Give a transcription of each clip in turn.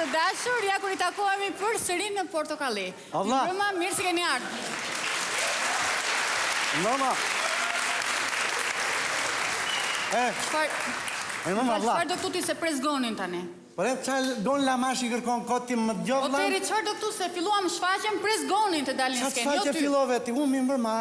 Të dashur, ja kur I takohemi përsëri në Portokalli. Mbrëma, mirë se keni ardhur. Mbrëma. Çfarë do këtu ti se prezgonin tani? Por e çfarë gon lamash I kërkon koti më dëgjoj vëlla? Oteri, çfarë do këtu se filluam shfaqjen prezgonin të dalin në skenë. Çfarë shfaqje fillove ti? Unë mi mbrëma.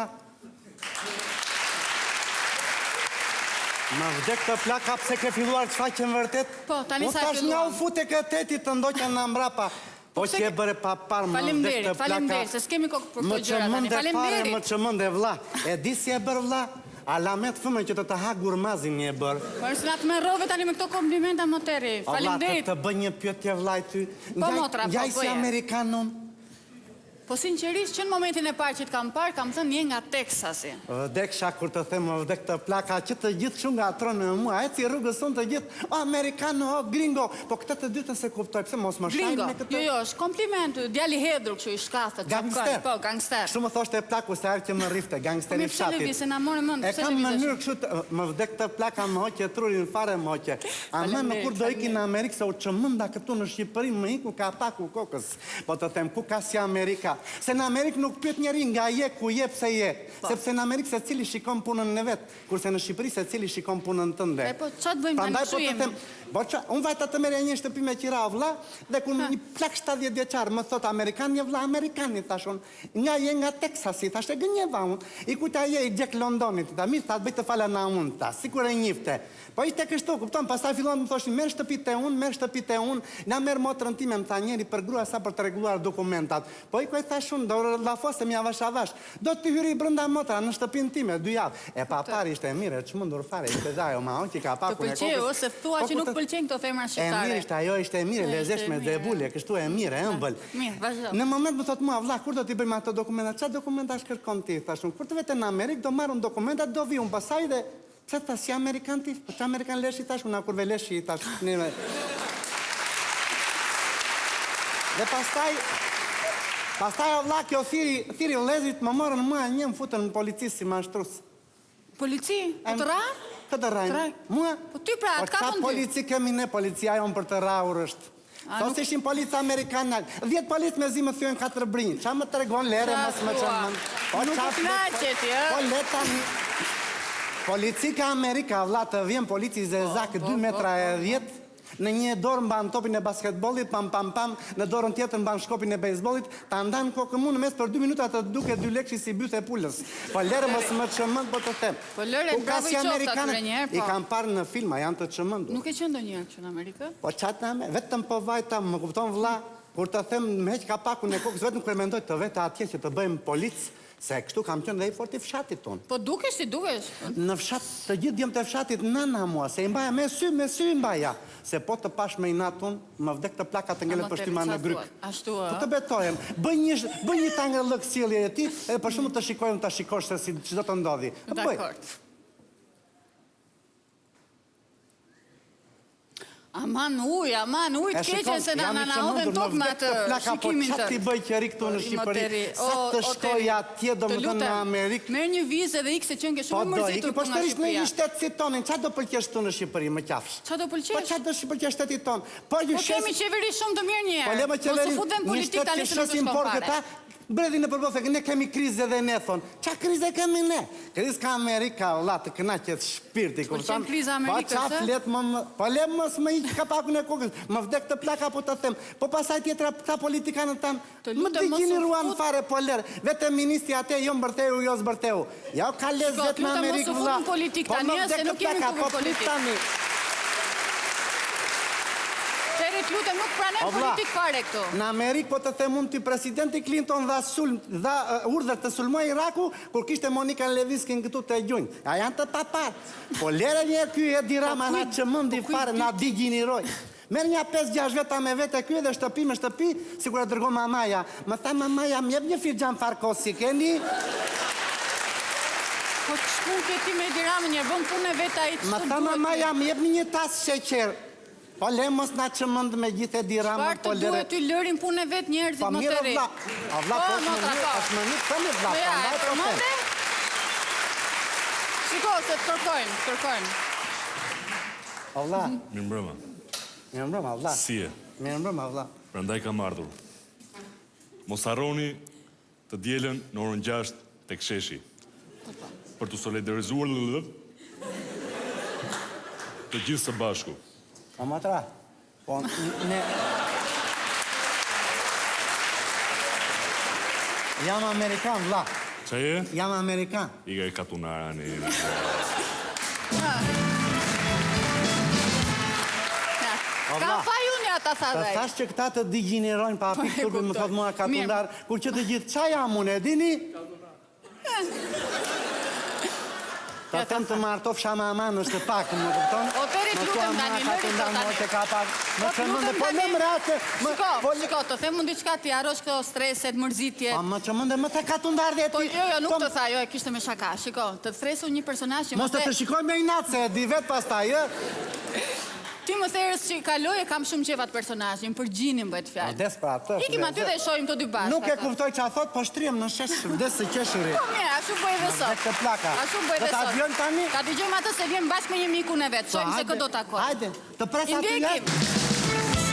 Ma vdek të plaka pse ke filluar shfaqjen vërtet? Po, tani sa filluam. Tash nga u fute këteti të ndoqja në mbrapa. Po që e bëre pa parë më vdek të plaka. Faleminderit, se s'kemi kokë për këto gjëra tani. Faleminderit. Më çmendë vëlla. E di si e bër vëlla? Alamet fëmën që të të ha gurmazin një e bërë. Por s'na të me rove tani me këto komplimenta moteri. Faleminderit. Allah, të bëj një pyetje vllai ty. Po motra, po bëje. Gjaj si Amerikanon. Po sinqerisht që në momentin e parë që të kam parë, kam thënë një nga Teksasi. Vdeksha kur të them vdek të plaka, që të gjithë shumë nga atronë me mua, e si rrugës unë të gjithë, o Amerikano, o gringo, po këtë të dytën se kuptoj, pse mos më shajnë me këtë? Jo, është kompliment, djali hedru kështu I shkathët. Gangster. Po, gangster. Shumë thoshte e plaku se arë që më rrifte, gangsteri fshatit. Se na more mend, e kam mënyrë kështu, më vdek të plaka më hoqe, trurin fare më hoqe. Ama me kur do ikin në Amerikë, se u çmenda këtu në Shqipëri më iku ka paku kokës. Po të them ku ka si Amerika. Se në Amerikë nuk pyet njeri nga je ku je pse je. Sepse në Amerikë secili shikon punën e vet, kurse në Shqipëri secili shikon punën tënde. Po ç'a bëjmë tani kështu jemi? Unë vajta të merja një shtëpi me qira vlla, dhe ku një plak 70 vjeçar më thot Amerikan, një vlla Amerikani thashon. Nga je nga Teksasi, thashë gënjeva unë. I kujta je I Jack Londonit, ta mirë ta bëj të fala na unë ta, sikur e njifte. Po ishte kështu, kupton, pastaj fillon më thoshin merr shtëpitë e unë, na merr motrën time, më tha njëri për grua sa për të rregulluar dokumentat. Po I kuaj thash unë, do llafosem ja avash. Do të hyri brenda motra në shtëpinë time 2 javë. E papari ishte mirë, çmendur fare, ishte ajo ma hoqi ka pakun e kokës. Të pëlqeu ose thua që nuk pëlqejnë këto femra shqiptare. E mirë ishte, ajo ishte mirë, lezeshme, zebule, kështu e mirë, e ëmbël. Mirë, vazhdo. Në moment më thot mua, vlla, kur do t'i bëjmë ato dokumenta? Çfarë dokumenta kërkon ti? Thash unë, kur të vete në Amerikë do marrun dokumentat, do vi unë pasaj dhe pse ta si Amerikan ti? Po ç'a Amerikan leshi tash, unë kur ve leshi tash. Dhe pastaj o vlla, kjo thiri lezit më morën mua një më futën në policisë si mashtrus. Polici? Po të ra? Këtë rajnë. Mua? Po ty pra, të kapën ty? Polici kemi ne, policia jonë për të raur është. Sot ishin policë amerikanë, 10 policë me zi më thujnë 4 brinjë. Qa më të regon lere, mos më qënë mënë. Nuk të knaqet, ja? Po leta një... Policika Amerika, vlla, të vjen polici zezakë 2 metra e 10, në një dorë mban topin e basketbollit, pam, në dorën tjetër mban shkopin e bejsbollit, ta ndan kokën mu në mes për 2 minuta të duke 2 lekshi si byth e pulës. Po lere mos më çmend, po të them. Po lere, bravo I qofta atyre njerë, po. I kam parë në filma, janë të çmendur. Nuk e qenë ndonjëherë që në Amerikë? Po qatë në me, vetëm po vajta, më kupton vlla, kur të them me heq ka pakun e kokës, vetëm kur mendoj të vete atje që të bëjmë policë, se kështu kam qenë dhe I fort I fshatit tonë. Po dukesh si dukesh? Në fshat, të gjithë djemë të fshatit nana mua, se I mbaja me sy I mbaja. Se po të pash me I natun, më vdek të plaka të ngele për shtyma në gryk. Ashtu, Po të betojem, bëj një tangër lëk sjellje e ti, edhe për shumë të shikojmë të shikosh se si që do të ndodhi. Dakord. Aman uj të keqen se na hodhen tokë me atë shikimin të. Po qa ti bëj qëri këtu në Shqipëri? Sa të shkoj atje do më të në Amerikë? Merë një vizë edhe ikse qënë ke shumë mërzitur për nga Shqipëria. Po në një shtetë si tonin, qa do pëlqesh tu në Shqipëri, më qafsh? Qa do pëlqesh? Po qa do pëlqesh shteti ton? Po kemi qeveri shumë të mirë njerë. Po se futen politik tani se nuk është kompare. Bredi në përbose, ne kemi krizë edhe ne, thonë. Qa krizë kemi ne? Krizë ka Amerika, valla, të kënaqet shpirti, kupton? Po qenë krizë Amerikës, e? Po le mos më iqë ka pakun e kokës, më vdek të plaka po të them. Po pasaj tjetra ta politikanët tanë, më të gjini ruan fare po lërë. Vete ministri ate, jo mbërteu, jo zbërteu. Ja, ka lezë vetë në Amerikë, valla. Po lutem mos u futën politik tani, se nuk kemi kuvë politik. Lutem nuk pranem politik fare këtu. Në Amerikë po të them unë të presidenti Clinton dha urdhër të sulmoj Iraku, kur kishte Monika Lewinsky këtu të gjunjë. A janë të papar. Po lere njerë kjo e dirama na që mëndi fare, na digjiniroj. Merë një 5-6 veta me vete kjo edhe shtëpi me shtëpi, si kur e dërgo mamaja. Më tha mamaja, mjep një firgjan farkosi, keni? Po që shkun këti me dirama njerë, bëm punë e veta I të më tha mamaja, mjep një tas sheqer. Po le mos na që mëndë me gjithë e dirama. Çfarë të duhet ty lërin punë e vetë njerëzit më të ri? Po mirë vla. A vla po është më një këmë vla. Po ja, e përmënde? Shiko, se të kërkojnë. A vla. Mirë mbrëma. Mirë mbrëma, vla. Si e? Mirë mbrëma, vlla. Prandaj kam ardhur. Mos harroni të dielën në orën 6 tek sheshi. Për të solidarizuar të gjithë së bashku. A matra? Po, ne... Jam Amerikan, vlla. Qa je? Jam Amerikan. Iga e katunarani. Ka fa unë ja ta tha Të dhe. thash që këta të digjinerojnë pa apik turbe më thot mua katundar, kur që të gjithë qa jam unë, e dini? Ta them të martof shama aman është pak, më kupton? O Peri, lutem tani, më rito tani. Më që mënde, po në mrate. Shiko, të them unë diçka ti arrosh këto streset, mërzitje. Më që mënde, më të katundar dhe ti. Po jo, nuk të tha, jo, e kishte me shaka. Shiko, të thresu një personazh që Mos të shikoj me inat, se di vet pastaj, Ti më therës që i kaloj e kam shumë qefat personazhin, për gjinin bëhet fjalë. Des pra atë. Ikim aty dhe shohim të dy bashkë. Nuk e kuptoj që a thot, po shtriem në shesh vdes së qeshuri. Po mirë, ashtu bëj dhe sot. Këtë plaka. Ashtu bëj dhe Do ta sot. dëgjojmë tani? Ta dëgjojmë atë se vjen bashkë me një mikun e vet. Shohim se këdo takon. Hajde, të pres aty. I ndjekim.